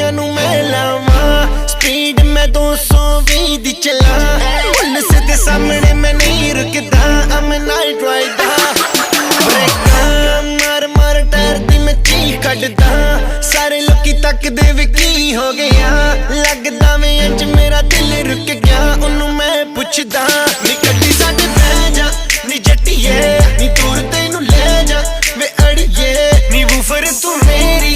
कुड़ियां नू मैं लावां स्पीड मैं 220 दी चला पुलिस दे सामने मैं नहीं रुकदा I'm a night rider ब्रेकां मार मार टायर दी मैं चीख कड्डदा सारे लोकी तकदे वे की हो गया लगदा मैं इंज मेरा दिल रुक गया उन्नू मैं पुछदा